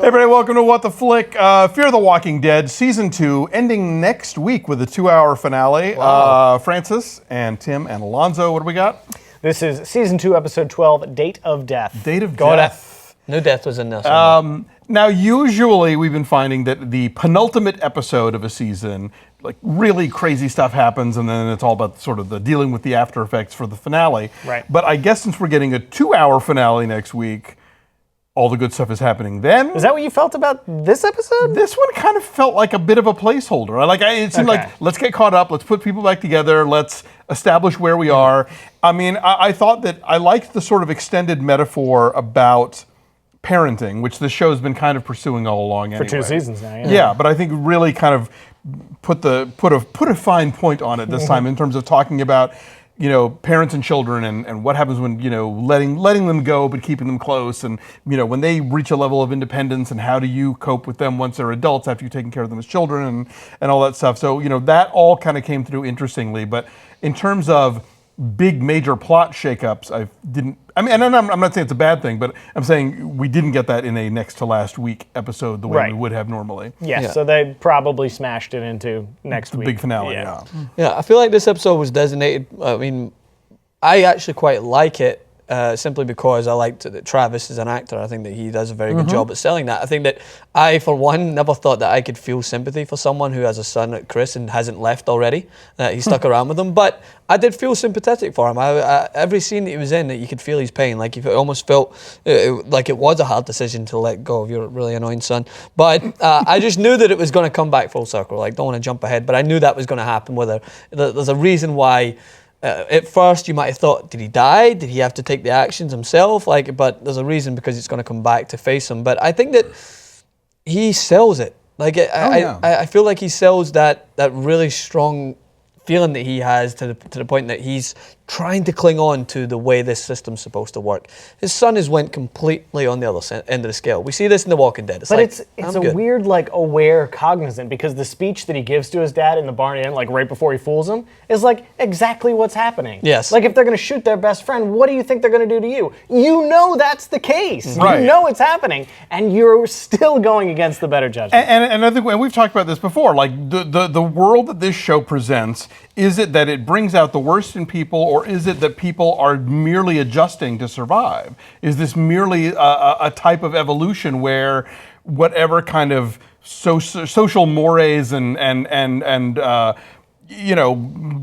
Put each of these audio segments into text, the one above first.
everybody, welcome to What the Flick. Fear the Walking Dead, Season 2, ending next week with a 2-hour finale. Wow. Francis and Tim and Alonso, what do we got? This is Season 2, Episode 12, Date of Death. Date of Death. No death was in this. Now, usually we've been finding that the penultimate episode of a season, like really crazy stuff happens, and then it's all about sort of the dealing with the after effects for the finale. Right. But I guess since we're getting a 2-hour finale next week, all the good stuff is happening then. Is that what you felt about this episode? This one kind of felt like a bit of a placeholder. It seemed like, let's get caught up, let's put people back together, let's establish where we are. I mean, I thought that I liked the sort of extended metaphor about parenting, which the show's been kind of pursuing all along anyway. For 2 seasons now, yeah. Yeah, but I think really kind of put a fine point on it this time in terms of talking about, parents and children and what happens when, letting them go but keeping them close, and, when they reach a level of independence, and how do you cope with them once they're adults after you've taken care of them as children and all that stuff. So, that all kind of came through interestingly. But in terms of big major plot shakeups, and I'm not saying it's a bad thing, but I'm saying we didn't get that in a next to last week episode the way we would have normally. Yes, yeah. So they probably smashed it into next week. The big finale, yeah. Yeah, I feel like this episode was designated, I actually quite like it, simply because I liked that Travis is an actor. I think that he does a very good job at selling that. I think that I, for one, never thought that I could feel sympathy for someone who has a son like Chris and hasn't left already. He stuck around with him, but I did feel sympathetic for him. Every scene that he was in, that you could feel his pain. Like, it almost felt like it was a hard decision to let go of your really annoying son. But I just knew that it was going to come back full circle. Like, don't want to jump ahead, but I knew that was going to happen with her. There's a reason why. At first, you might have thought, did he die? Did he have to take the actions himself? But there's a reason, because it's going to come back to face him. But I think that he sells it. I feel like he sells that really strong feeling that he has to the point that he's trying to cling on to the way this system's supposed to work. His son has went completely on the other end of the scale. We see this in The Walking Dead. It's a weird, aware, cognizant, because the speech that he gives to his dad in the barn inn, right before he fools him, is exactly what's happening. Yes. If they're going to shoot their best friend, what do you think they're going to do to you? You know that's the case. Right. You know it's happening, and you're still going against the better judgment. And I think we've talked about this before. The world that this show presents, is it that it brings out the worst in people, or is it that people are merely adjusting to survive? Is this merely a type of evolution where whatever kind of social mores and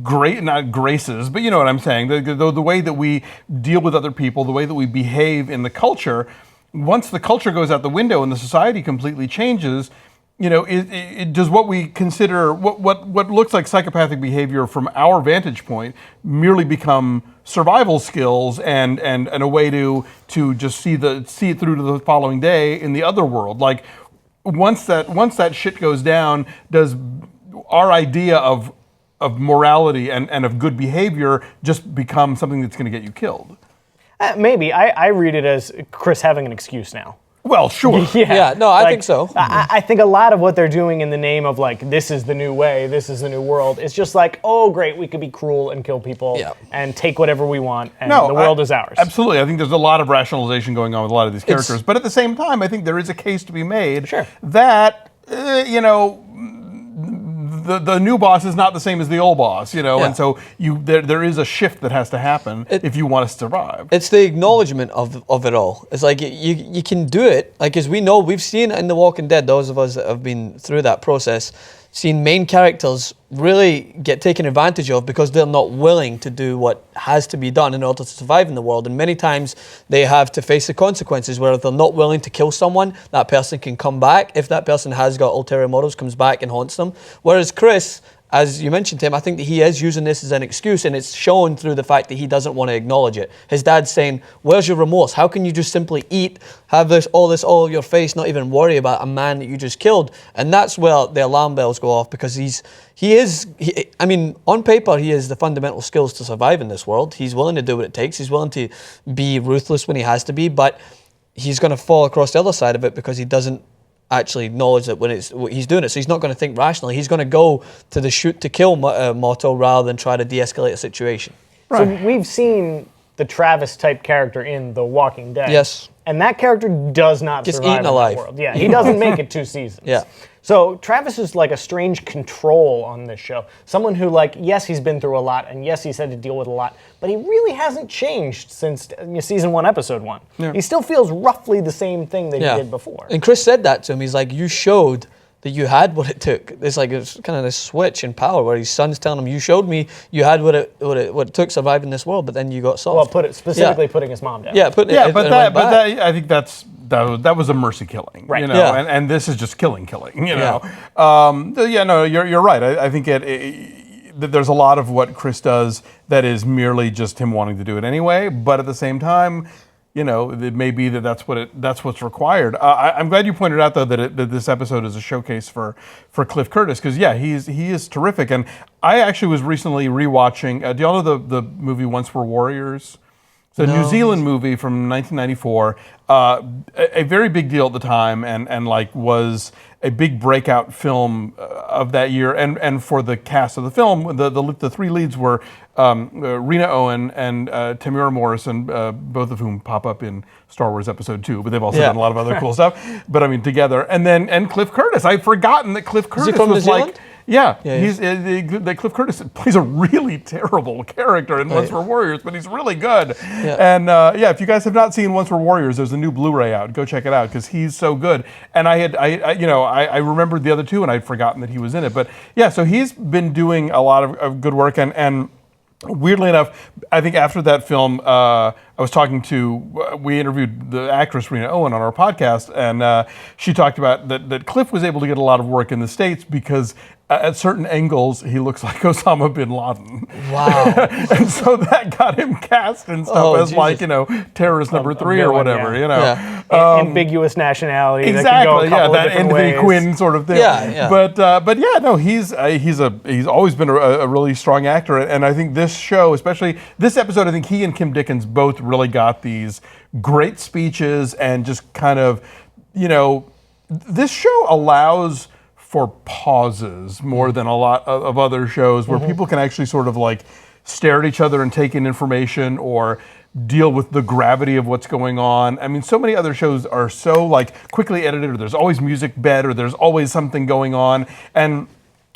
great, not graces, but you know what I'm saying, the way that we deal with other people, the way that we behave in the culture, once the culture goes out the window and the society completely changes, does what we consider, what looks like psychopathic behavior from our vantage point, merely become survival skills and a way to just see it through to the following day in the other world? Once that shit goes down, does our idea of morality and of good behavior just become something that's going to get you killed? Maybe. I read it as Chris having an excuse now. Well, sure. Yeah, no, I think so. I think a lot of what they're doing in the name of this is the new way, this is the new world, is just oh great, we could be cruel and kill people and take whatever we want, and the world is ours. Absolutely. I think there's a lot of rationalization going on with a lot of these characters. But at the same time, I think there is a case to be made that, the new boss is not the same as the old boss, and so there is a shift that has to happen if you want to survive. It's the acknowledgement of it all. It's you can do it. As we know, we've seen in The Walking Dead, those of us that have been through that process, seen main characters really get taken advantage of because they're not willing to do what has to be done in order to survive in the world. And many times they have to face the consequences where if they're not willing to kill someone, that person can come back. If that person has got ulterior motives, comes back and haunts them. Whereas Chris, as you mentioned, Tim, I think that he is using this as an excuse, and it's shown through the fact that he doesn't want to acknowledge it. His dad's saying, where's your remorse? How can you just simply eat, have all this all over your face, not even worry about a man that you just killed? And that's where the alarm bells go off, because on paper, he has the fundamental skills to survive in this world. He's willing to do what it takes. He's willing to be ruthless when he has to be, but he's going to fall across the other side of it because he doesn't actually acknowledge that when he's doing it. So he's not going to think rationally. He's going to go to the shoot to kill motto rather than try to de-escalate a situation. Right. So we've seen the Travis type character in The Walking Dead. Yes. And that character does not Gets survive eaten in alive. that world. Yeah, he doesn't make it 2 seasons. Yeah. So Travis is like a strange control on this show. Someone who, like, yes, he's been through a lot, and yes, he's had to deal with a lot, but he really hasn't changed since season 1, episode 1. Yeah. He still feels roughly the same thing that he did before. And Chris said that to him. He's like, you showed that you had what it took. It's like it's kind of this switch in power where his son's telling him, you showed me you had what it took surviving this world, but then you got soft. Well, specifically putting his mom down. Yeah, but I think that was a mercy killing, right? You know, and this is just killing, you know. No, you're right. I think there's a lot of what Chris does that is merely just him wanting to do it anyway, but at the same time, you know, it may be that's what's required. I'm glad you pointed out though that this episode is a showcase for Cliff Curtis, because he is terrific. And I actually was recently rewatching. Do y'all know the movie Once Were Warriors? It's a New Zealand movie from 1994. A very big deal at the time, and like was a big breakout film of that year. And for the cast of the film, the 3 leads were Rena Owen and Tamira Morrison, both of whom pop up in Star Wars Episode 2, but they've also done a lot of other cool stuff. But I mean, together, and Cliff Curtis. I'd forgotten that Cliff Curtis was like. Yeah, Cliff Curtis plays a really terrible character in Once Were Warriors, but he's really good. Yeah. And if you guys have not seen Once Were Warriors, there's a new Blu-ray out. Go check it out because he's so good. And I remembered the other 2, and I'd forgotten that he was in it. But yeah, so he's been doing a lot of good work, and weirdly enough, I think after that film, we interviewed the actress Rena Owen on our podcast, and she talked about that Cliff was able to get a lot of work in the States because at certain angles, he looks like Osama bin Laden. Wow. And so that got him cast and stuff as Jesus. Like, terrorist number 3 or whatever, ambiguous nationality. Exactly, that Anthony ways. Quinn sort of thing. Yeah. But yeah, no, he's always been a really strong actor, and I think this show, especially this episode, I think he and Kim Dickens both really got these great speeches and just kind of, this show allows for pauses more than a lot of other shows where people can actually sort of like stare at each other and take in information or deal with the gravity of what's going on. I mean, so many other shows are so like quickly edited, or there's always music bed, or there's always something going on. And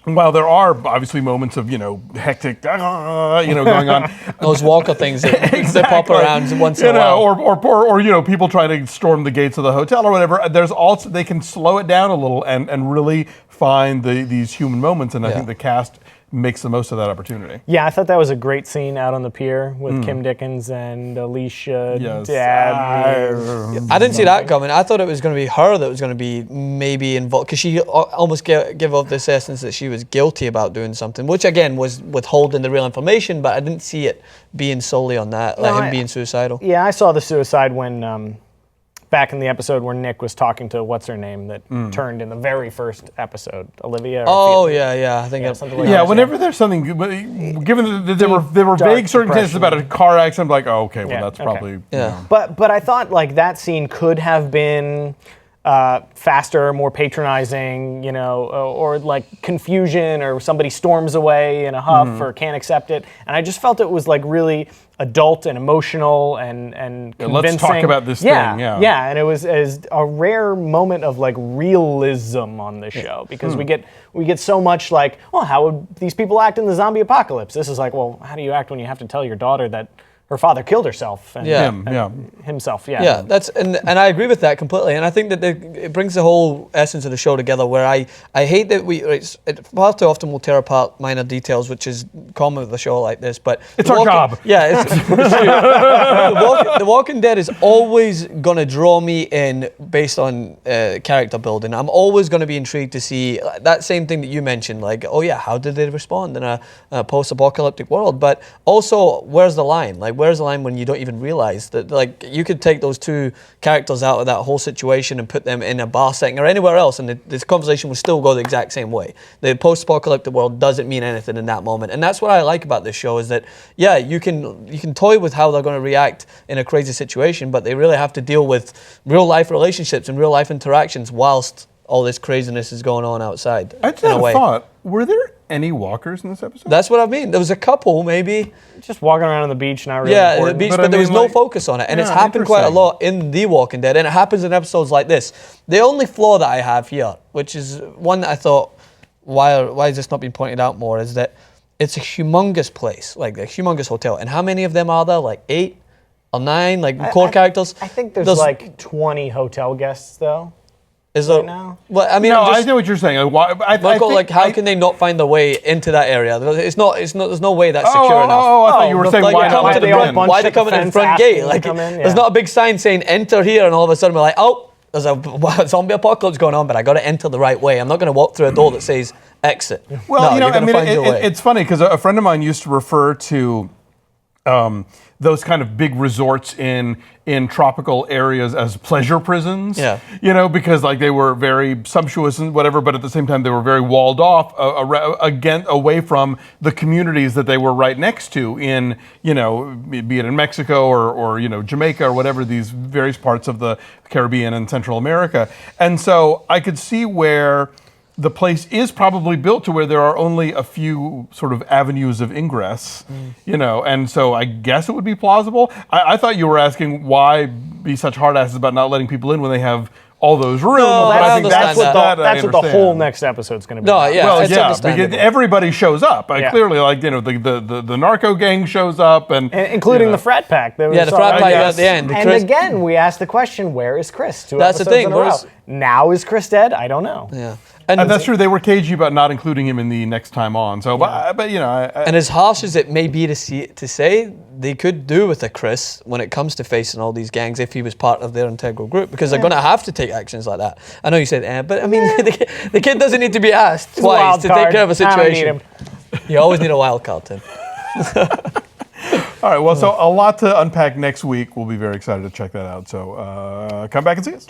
while there are obviously moments of, hectic, going on. Those Walker things that pop around once in a while. Or people trying to storm the gates of the hotel or whatever. There's also, they can slow it down a little and really find these human moments. And I think the cast makes the most of that opportunity. Yeah, I thought that was a great scene out on the pier with Kim Dickens and Alicia Dad. I didn't see that coming. I thought it was going to be her that was going to be maybe involved, because she almost gave off this essence that she was guilty about doing something, which again was withholding the real information, but I didn't see it being solely on that, him being suicidal. Yeah, I saw the suicide when... back in the episode where Nick was talking to what's-her-name that turned in the very first episode, Olivia? I think something like that. Whenever there's something, given that there were vague circumstances about a car accident, I'm like, oh, okay, well, that's probably... Yeah. But I thought, like, that scene could have been... faster, more patronizing, or like confusion, or somebody storms away in a huff or can't accept it. And I just felt it was like really adult and emotional and convincing. Let's talk about this thing. Yeah, and it was a rare moment of like realism on this show, because we get so much like, well, how would these people act in the zombie apocalypse? This is like, well, how do you act when you have to tell your daughter that her father killed herself and himself. Yeah, that's and I agree with that completely. And I think that it brings the whole essence of the show together. Where I hate that far too often we'll tear apart minor details, which is common with a show like this. But it's our job. Yeah, it's The Walking Dead is always gonna draw me in based on character building. I'm always gonna be intrigued to see that same thing that you mentioned. Like, oh yeah, how did they respond in a post-apocalyptic world? But also, where's the line? Like, where's the line when you don't even realize that, like, you could take those 2 characters out of that whole situation and put them in a bar setting or anywhere else, and this conversation would still go the exact same way. The post-apocalyptic world doesn't mean anything in that moment, and that's what I like about this show, is that, yeah, you can toy with how they're going to react in a crazy situation, but they really have to deal with real-life relationships and real-life interactions whilst all this craziness is going on outside. I just had a thought. Were there any walkers in this episode? That's what I mean. There was a couple, maybe. Just walking around on the beach, not really Yeah, important. the beach, But but, I there was mean, no like- focus on it. And it's Yeah, happened quite a interesting. lot in The Walking Dead, and it happens in episodes like this. The only flaw that I have here, which is one that I thought, why has this not been pointed out more, is that it's a humongous place, like a humongous hotel. And how many of them are there? Like 8 or 9, like core characters? I think there's like 20 hotel guests, though. Is there, now? Well, I mean, No, I'm I just, know what you're saying. how can they not find their way into that area? It's not. There's no way that's secure enough. I thought you were but saying like, why yeah, not why let they them all in? bunch Why at they the coming in fence front asking gate? to Like, come in? there's Yeah. not a big sign saying enter here, and all of a sudden we're like, oh, there's a zombie apocalypse going on, but I got to enter the right way. I'm not going to walk through a door that says exit. Well, No, you know, you're I gonna mean, find your way. it's funny because a friend of mine used to refer to those kind of big resorts in tropical areas as pleasure prisons. Yeah. You know, because like they were very sumptuous and whatever, but at the same time they were very walled off again away from the communities that they were right next to in, you know, be it in Mexico or you know, Jamaica or whatever, these various parts of the Caribbean and Central America. And so I could see where the place is probably built to where there are only a few sort of avenues of ingress, you know, and so I guess it would be plausible. I thought you were asking why be such hard asses about not letting people in when they have all those rooms. No, but I I think that's understand what that. That's what the whole next episode's going to be. No, about. yeah. Well, it's yeah, understandable. because everybody shows up. Yeah. Clearly, like, you know, the narco gang shows up, and Including you know. the frat pack. That Yeah, was the frat all- pack yes. at the end. And Chris- again, we asked the question, where is Chris? Two That's the episodes thing, in a row. where's- Now is Chris dead? I don't know. Yeah. And that's true. They were cagey about not including him in the next time on. So, but you know, And as harsh as it may be to say, they could do with a Chris when it comes to facing all these gangs if he was part of their integral group, because they're going to have to take actions like that. I know you said, but I mean, the kid doesn't need to be asked a twice wild to take card. care of a I don't need situation. him. You always need a wild card, Tim. all right. Well, so a lot to unpack next week. We'll be very excited to check that out. So come back and see us.